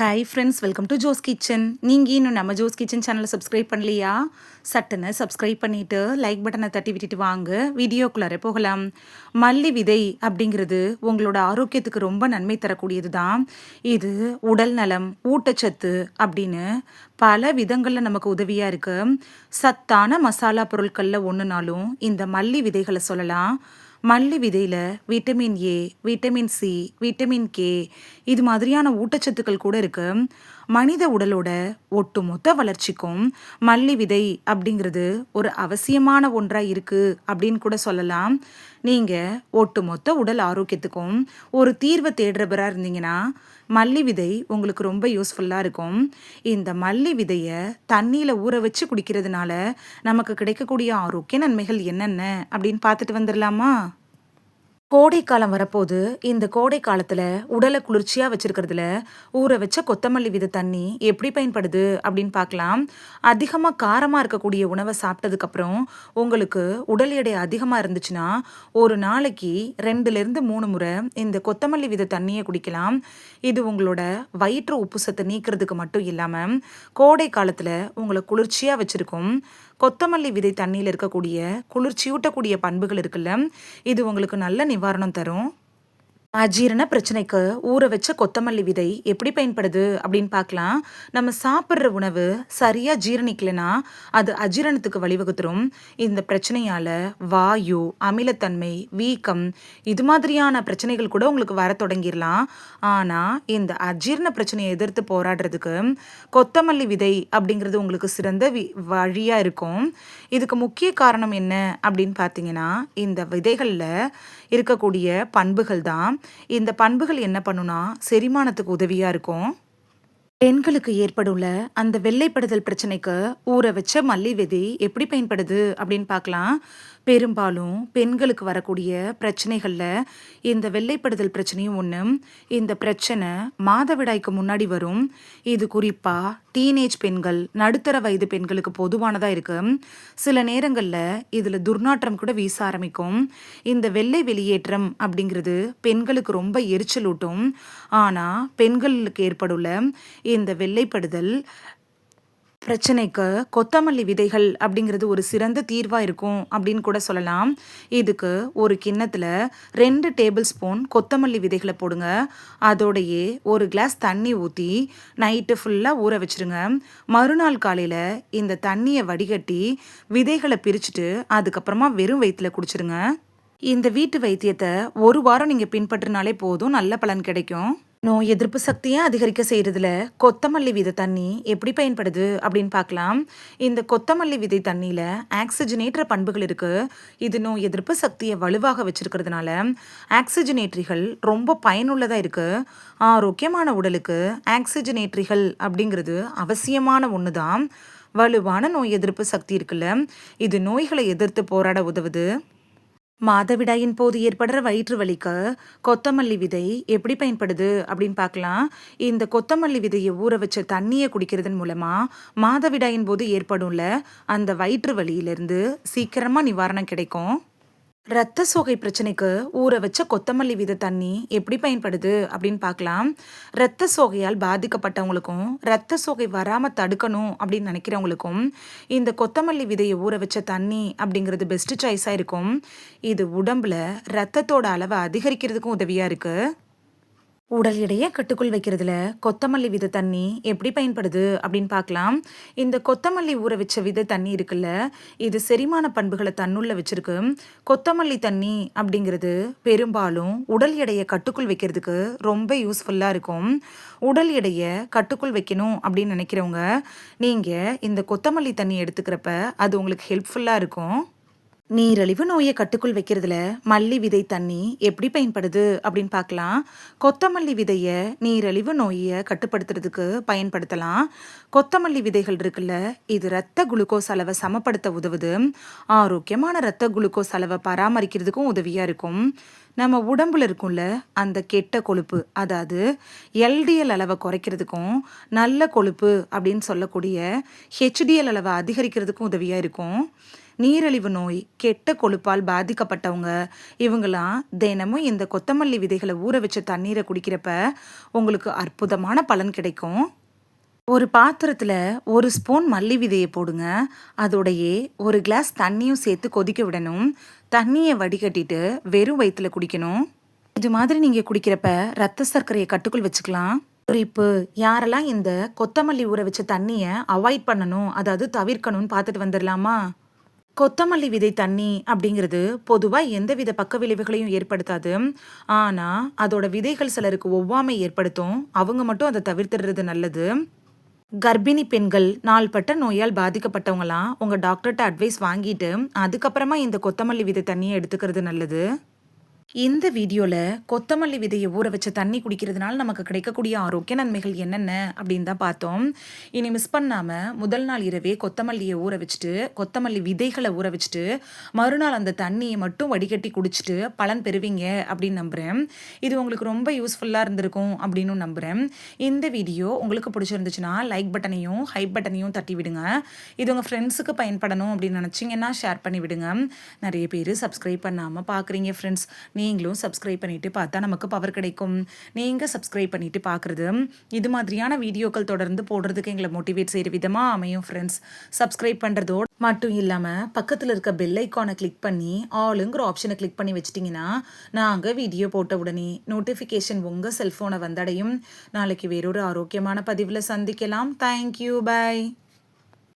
Hi friends, welcome to Jo's kitchen. நீங்கள் இன்னும் நம்ம ஜோஸ் கிச்சன் சேனலை சப்ஸ்கிரைப் பண்ணலையா? சட்டுன்னு சப்ஸ்கிரைப் பண்ணிவிட்டு லைக் பட்டனை தட்டி விட்டுட்டு வாங்க வீடியோக்குள்ளார போகலாம். மல்லி விதை அப்படிங்கிறது உங்களோட ஆரோக்கியத்துக்கு ரொம்ப நன்மை தரக்கூடியது தான். இது உடல் நலம், ஊட்டச்சத்து அப்படின்னு பல விதங்களில் நமக்கு உதவியாக இருக்குது. சத்தான மசாலா பொருட்களில் ஒன்றுனாலும் இந்த மல்லி விதைகளை சொல்லலாம். மல்லி விதையில் vitamin A, vitamin C, vitamin K இது மாதிரியான ஊட்டச்சத்துக்கள் கூட இருக்கு. மனித உடலோட ஒட்டுமொத்த வளர்ச்சிக்கும் மல்லி விதை அப்படிங்கிறது ஒரு அவசியமான ஒன்றாக இருக்குது அப்படின்னு கூட சொல்லலாம். நீங்கள் ஒட்டுமொத்த உடல் ஆரோக்கியத்துக்கும் ஒரு தீர்வை தேடுறவராக இருந்தீங்கன்னா மல்லி விதை உங்களுக்கு ரொம்ப யூஸ்ஃபுல்லாக இருக்கும். இந்த மல்லி விதையை தண்ணியில் ஊற வச்சு குடிக்கிறதுனால நமக்கு கிடைக்கக்கூடிய ஆரோக்கிய நன்மைகள் என்னென்ன அப்படின்னு பார்த்துட்டு வந்துடலாமா? கோடைக்காலம் வரப்போது. இந்த கோடை காலத்தில் உடலை குளிர்ச்சியாக வச்சுருக்கிறதுல ஊற வச்ச கொத்தமல்லி வித தண்ணி எப்படி பயன்படுது அப்படின்னு பார்க்கலாம். அதிகமாக காரமாக இருக்கக்கூடிய உணவை சாப்பிட்டதுக்கப்புறம் உங்களுக்கு உடல் எடை அதிகமாக இருந்துச்சுன்னா ஒரு நாளைக்கு 2லேருந்து 3 முறை இந்த கொத்தமல்லி வித தண்ணியை குடிக்கலாம். இது உங்களோட வயிற்று உப்புசத்தை நீக்கிறதுக்கு மட்டும் இல்லாமல் கோடை காலத்தில் உங்களை குளிர்ச்சியாக வச்சுருக்கும். கொத்தமல்லி விதை தண்ணியில் இருக்கக்கூடிய குளிர்ச்சியூட்டக்கூடிய பண்புகள் இருக்குல்ல, இது உங்களுக்கு நல்ல நிவாரணம் தரும். அஜீரண பிரச்சனைக்கு ஊற வச்ச கொத்தமல்லி விதை எப்படி பயன்படுது அப்படின்னு பார்க்கலாம். நம்ம சாப்பிட்ற உணவு சரியாக ஜீரணிக்கலைன்னா அது அஜீரணத்துக்கு வழிவகுத்துரும். இந்த பிரச்சனையால் வாயு, அமிலத்தன்மை, வீக்கம் இது மாதிரியான பிரச்சனைகள் கூட உங்களுக்கு வர தொடங்கிடலாம். ஆனால் இந்த அஜீரண பிரச்சனையை எதிர்த்து போராடுறதுக்கு கொத்தமல்லி விதை அப்படிங்கிறது உங்களுக்கு சிறந்த வழியாக இருக்கும். இதுக்கு முக்கிய காரணம் என்ன அப்படின்னு பார்த்தீங்கன்னா இந்த விதைகளில் இருக்கக்கூடிய பண்புகள் தான். இந்த பண்புகள் என்ன பண்ணுனா செரிமானத்துக்கு உதவியாக இருக்கும். பெண்களுக்கு ஏற்படுள்ள அந்த வெள்ளைப்படுதல் பிரச்சனைக்கு ஊற வச்ச மல்லி விதை எப்படி பயன்படுது அப்படின்னு பார்க்கலாம். பெரும்பாலும் பெண்களுக்கு வரக்கூடிய பிரச்சனைகளில் இந்த வெள்ளைப்படுதல் பிரச்சனையும் ஒன்று. இந்த பிரச்சனை மாதவிடாய்க்கு முன்னாடி வரும். இது குறிப்பாக டீனேஜ் பெண்கள், நடுத்தர வயது பெண்களுக்கு பொதுவானதாக இருக்குது. சில நேரங்களில் இதில் துர்நாற்றம் கூட வீச ஆரம்பிக்கும். இந்த வெள்ளை வெளியேற்றம் அப்படிங்கிறது பெண்களுக்கு ரொம்ப எரிச்சலூட்டும். ஆனால் பெண்களுக்கு ஏற்படுள்ள இந்த வெள்ளைப்படுதல் பிரச்சனைக்கு கொத்தமல்லி விதைகள் அப்படிங்கிறது ஒரு சிறந்த தீர்வாக இருக்கும் அப்படின்னு கூட சொல்லலாம். இதுக்கு ஒரு கிண்ணத்தில் 2 டேபிள் ஸ்பூன் கொத்தமல்லி விதைகளை போடுங்க. அதோடையே ஒரு கிளாஸ் தண்ணி ஊற்றி நைட்டு ஃபுல்லாக ஊற வச்சுருங்க. மறுநாள் காலையில் இந்த தண்ணியை வடிகட்டி விதைகளை பிரிச்சுட்டு அதுக்கப்புறமா வெறும் வயிற்றில் குடிச்சிருங்க. இந்த வீட்டு வைத்தியத்தை ஒரு வாரம் நீங்கள் பின்பற்றினாலே போதும், நல்ல பலன் கிடைக்கும். நோய் எதிர்ப்பு சக்தியை அதிகரிக்க செய்கிறதுல கொத்தமல்லி விதை தண்ணி எப்படி பயன்படுது அப்படின்னு பார்க்கலாம். இந்த கொத்தமல்லி விதை தண்ணியில் ஆக்சிஜனேற்ற பண்புகள் இருக்குது. இது நோய் எதிர்ப்பு சக்தியை வலுவாக வச்சுருக்கிறதுனால ஆக்சிஜனேற்றிகள் ரொம்ப பயனுள்ளதாக இருக்குது. ஆரோக்கியமான உடலுக்கு ஆக்சிஜனேற்றிகள் அப்படிங்கிறது அவசியமான ஒன்று தான். வலுவான நோய் எதிர்ப்பு சக்தி இருக்குல்ல, இது நோய்களை எதிர்த்து போராட உதவுது. மாதவிடாயின் போது ஏற்படுற வயிற்று வலிக்கு கொத்தமல்லி விதை எப்படி பயன்படுது அப்படின்னு பார்க்கலாம். இந்த கொத்தமல்லி விதையை ஊற வச்ச தண்ணியை குடிக்கிறதன் மூலமாக மாதவிடாயின் போது ஏற்படும்ல அந்த வயிற்று வலியிலிருந்து சீக்கிரமாக நிவாரணம் கிடைக்கும். இரத்த சோகை பிரச்சனைக்கு ஊற வச்ச கொத்தமல்லி வித தண்ணி எப்படி பயன்படுது அப்படின்னு பார்க்கலாம். இரத்த சோகையால் பாதிக்கப்பட்டவங்களுக்கும் இரத்த சோகை வராமல் தடுக்கணும் அப்படின்னு நினைக்கிறவங்களுக்கும் இந்த கொத்தமல்லி விதையை ஊற வச்ச தண்ணி அப்படிங்கிறது பெஸ்ட் சாய்ஸாக இருக்கும். இது உடம்புல இரத்தத்தோட அளவை அதிகரிக்கிறதுக்கும் உதவியாக இருக்குது. உடல் எடையை கட்டுக்குள் வைக்கிறதுல கொத்தமல்லி வித தண்ணி எப்படி பயன்படுது அப்படின்னு பார்க்கலாம். இந்த கொத்தமல்லி ஊற வச்ச வித தண்ணி இருக்குல்ல, இது செரிமான பண்புகளை தன்னுள்ள வச்சிருக்கு. கொத்தமல்லி தண்ணி அப்படிங்கிறது பெரும்பாலும் உடல் எடையை கட்டுக்குள் வைக்கிறதுக்கு ரொம்ப யூஸ்ஃபுல்லாக இருக்கும். உடல் எடையை கட்டுக்குள் வைக்கணும் அப்படின்னு நினைக்கிறவங்க நீங்கள் இந்த கொத்தமல்லி தண்ணி எடுத்துக்கிறப்ப அது உங்களுக்கு ஹெல்ப்ஃபுல்லாக இருக்கும். நீரிழிவு நோயை கட்டுக்குள் வைக்கிறதுல மல்லி விதை தண்ணி எப்படி பயன்படுது அப்படின்னு பார்க்கலாம். கொத்தமல்லி விதையை நீரிழிவு நோயை கட்டுப்படுத்துறதுக்கு பயன்படுத்தலாம். கொத்தமல்லி விதைகள் இருக்குல்ல, இது இரத்த குளுக்கோஸ் அளவை சமப்படுத்த உதவுது. ஆரோக்கியமான இரத்த குளுக்கோஸ் அளவை பராமரிக்கிறதுக்கும் உதவியாக இருக்கும். நம்ம உடம்புல இருக்கும்ல அந்த கெட்ட கொழுப்பு, அதாவது எல்டிஎல் அளவை குறைக்கிறதுக்கும் நல்ல கொழுப்பு அப்படின்னு சொல்லக்கூடிய ஹெச்டிஎல் அளவை அதிகரிக்கிறதுக்கும் உதவியாக இருக்கும். நீரிழிவு நோய், கெட்ட கொழுப்பால் பாதிக்கப்பட்டவங்க இவங்கலாம் தினமும் இந்த கொத்தமல்லி விதைகளை ஊற வச்ச தண்ணீரை குடிக்கிறப்ப உங்களுக்கு அற்புதமான பலன் கிடைக்கும். ஒரு பாத்திரத்தில் ஒரு ஸ்பூன் மல்லி விதையை போடுங்க. அதோடையே ஒரு கிளாஸ் தண்ணியும் சேர்த்து கொதிக்க விடணும். தண்ணியை வடிகட்டிட்டு வெறும் வயிற்றுல குடிக்கணும். இது மாதிரி நீங்கள் குடிக்கிறப்ப ரத்த சர்க்கரையை கட்டுக்குள் வச்சுக்கலாம். குறிப்பு: யாரெல்லாம் இந்த கொத்தமல்லி ஊற வச்ச தண்ணியை அவாய்ட் பண்ணணும், அதாவது தவிர்க்கணும்னு பார்த்துட்டு வந்துடலாமா? கொத்தமல்லி விதை தண்ணி அப்படிங்கிறது பொதுவாக எந்தவித பக்க விளைவுகளையும் ஏற்படுத்தாது. ஆனால் அதோட விதைகள் சிலருக்கு ஒவ்வாமை ஏற்படுத்தும். அவங்க மட்டும் அதை தவிர்த்துடுறது நல்லது. கர்ப்பிணி பெண்கள், நாள்பட்ட நோயால் பாதிக்கப்பட்டவங்களாம் உங்கள் டாக்டர்கிட்ட அட்வைஸ் வாங்கிட்டு அதுக்கப்புறமா இந்த கொத்தமல்லி விதை தண்ணியை எடுத்துக்கிறது நல்லது. இந்த வீடியோவில் கொத்தமல்லி விதையை ஊற வச்ச தண்ணி குடிக்கிறதுனால நமக்கு கிடைக்கக்கூடிய ஆரோக்கிய நன்மைகள் என்னென்ன அப்படின்னு தான் பார்த்தோம். இனி மிஸ் பண்ணாமல் முதல் நாள் இரவே கொத்தமல்லியை ஊற வச்சுட்டு, கொத்தமல்லி விதைகளை ஊற வச்சுட்டு, மறுநாள் அந்த தண்ணியை மட்டும் வடிகட்டி குடிச்சிட்டு பலன் பெறுவீங்க அப்படின்னு நம்புகிறேன். இது உங்களுக்கு ரொம்ப யூஸ்ஃபுல்லாக இருந்திருக்கும் அப்படின்னு நம்புகிறேன். இந்த வீடியோ உங்களுக்கு பிடிச்சிருந்துச்சுன்னா லைக் பட்டனையும் ஹைப் பட்டனையும் தட்டி விடுங்க. இது உங்கள் ஃப்ரெண்ட்ஸுக்கு பயன்படணும் அப்படின்னு நினச்சிங்கன்னா ஷேர் பண்ணி விடுங்க. நிறைய பேர் சப்ஸ்கிரைப் பண்ணாமல் பார்க்குறீங்க ஃப்ரெண்ட்ஸ். நீங்களும் சப்ஸ்கிரைப் பண்ணிட்டு பார்த்தா நமக்கு பவர் கிடைக்கும். நீங்கள் சப்ஸ்கிரைப் பண்ணிட்டு பார்க்குறது இது மாதிரியான வீடியோக்கள் தொடர்ந்து போடுறதுக்கு எங்களை மோட்டிவேட் செய்கிற விதமாக அமையும் ஃப்ரெண்ட்ஸ். சப்ஸ்கிரைப் பண்ணுறதோடு மட்டும் இல்லாமல் பக்கத்தில் இருக்க பெல் ஐக்கானை கிளிக் பண்ணி ஆளுங்கிற ஆப்ஷனை கிளிக் பண்ணி வச்சிட்டிங்கன்னா நாங்கள் வீடியோ போட்ட உடனே நோட்டிஃபிகேஷன் உங்கள் செல்ஃபோனை வந்தடையும். நாளைக்கு வேறொரு ஆரோக்கியமான பதிவில் சந்திக்கலாம். Thank you, by.